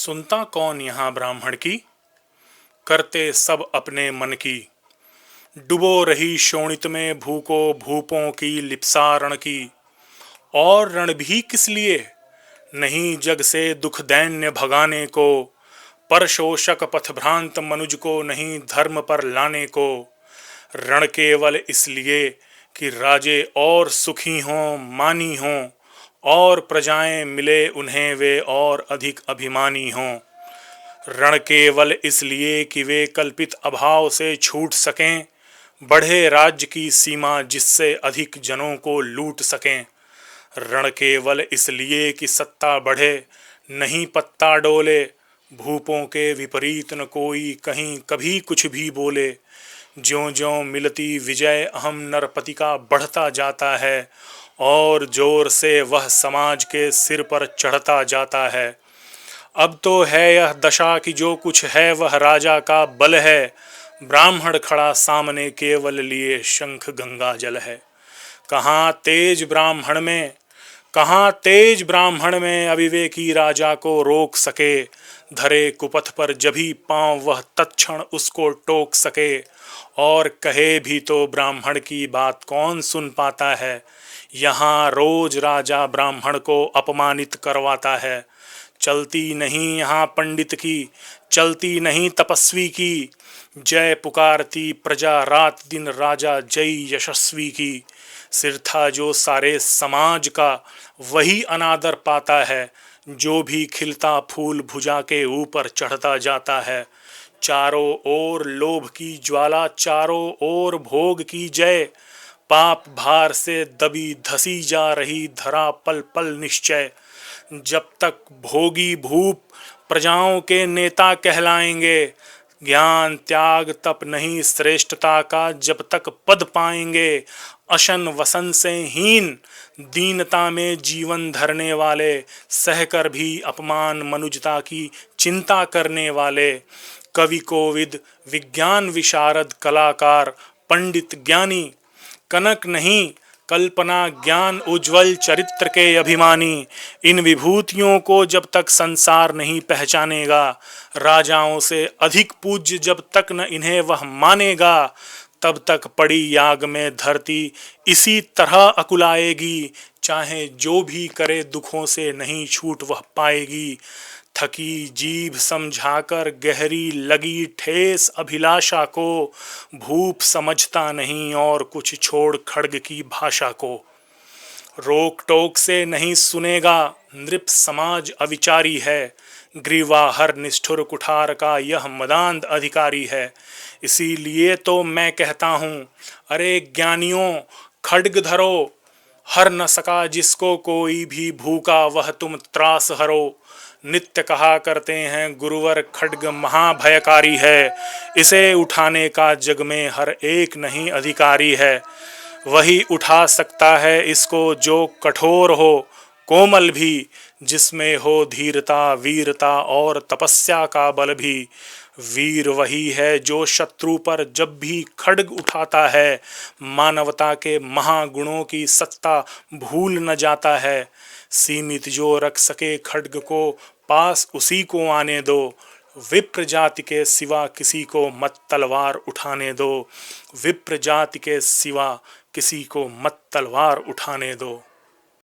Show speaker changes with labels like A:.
A: सुनता कौन यहाँ ब्राह्मण की, करते सब अपने मन की। डुबो रही शोणित में भूको भूपों की लिप्सा रण की। और रण भी किस लिए, नहीं जग से दुख दैन्य भगाने को। पर शोषक पथभ्रांत मनुज को नहीं धर्म पर लाने को। रण केवल इसलिए कि राजे और सुखी हों मानी हों, और प्रजाएं मिले उन्हें वे और अधिक अभिमानी हों। रण केवल इसलिए कि वे कल्पित अभाव से छूट सकें, बढ़े राज्य की सीमा जिससे अधिक जनों को लूट सकें। रण केवल इसलिए कि सत्ता बढ़े, नहीं पत्ता डोले, भूपों के विपरीत न कोई कहीं कभी कुछ भी बोले। ज्यों ज्यों मिलती विजय अहम नरपति का बढ़ता जाता है, और जोर से वह समाज के सिर पर चढ़ता जाता है। अब तो है यह दशा कि जो कुछ है वह राजा का बल है। ब्राह्मण खड़ा सामने केवल लिए शंख गंगा जल है। कहाँ तेज ब्राह्मण में अविवेकी राजा को रोक सके। धरे कुपथ पर जभी पांव वह तत्क्षण उसको टोक सके। और कहे भी तो ब्राह्मण की बात कौन सुन पाता है। यहाँ रोज राजा ब्राह्मण को अपमानित करवाता है। चलती नहीं यहाँ पंडित की, चलती नहीं तपस्वी की। जय पुकारती प्रजा रात दिन राजा जय यशस्वी की। सिर था जो सारे समाज का वही अनादर पाता है। जो भी खिलता फूल भुजा के ऊपर चढ़ता जाता है। चारों ओर लोभ की ज्वाला, चारों ओर भोग की जय। पाप भार से दबी धसी जा रही धरा पल पल निश्चय। जब तक भोगी भूप प्रजाओं के नेता कहलाएंगे। ज्ञान त्याग तप नहीं श्रेष्ठता का जब तक पद पाएंगे। अशन वसन से हीन दीनता में जीवन धरने वाले, सहकर भी अपमान मनुजता की चिंता करने वाले। कवि कोविद विज्ञान विशारद कलाकार पंडित ज्ञानी, कनक नहीं कल्पना ज्ञान उज्जवल चरित्र के अभिमानी। इन विभूतियों को जब तक संसार नहीं पहचानेगा, राजाओं से अधिक पूज्य जब तक न इन्हें वह मानेगा, तब तक पड़ी याग में धरती इसी तरह अकुलाएगी। चाहे जो भी करे दुखों से नहीं छूट वह पाएगी। थकी जीभ समझाकर गहरी लगी ठेस अभिलाषा को। भूप समझता नहीं और कुछ छोड़ खड्ग की भाषा को। रोक टोक से नहीं सुनेगा नृप समाज अविचारी है। ग्रीवा हर निष्ठुर कुठार का यह मदांध अधिकारी है। इसीलिए तो मैं कहता हूँ, अरे ज्ञानियों खड्ग धरो। हर न सका जिसको कोई भी भूखा वह तुम त्रास हरो। नित्य कहा करते हैं गुरुवर खड्ग महाभयकारी है। इसे उठाने का जग में हर एक नहीं अधिकारी है। वही उठा सकता है इसको जो कठोर हो कोमल भी, जिसमें हो धीरता वीरता और तपस्या का बल भी। वीर वही है जो शत्रु पर जब भी खड्ग उठाता है, मानवता के महागुणों की सत्ता भूल न जाता है। सीमित जो रख सके खड्ग को पास उसी को आने दो। विप्र जाति के सिवा किसी को मत तलवार उठाने दो। विप्र जाति के सिवा किसी को मत तलवार उठाने दो।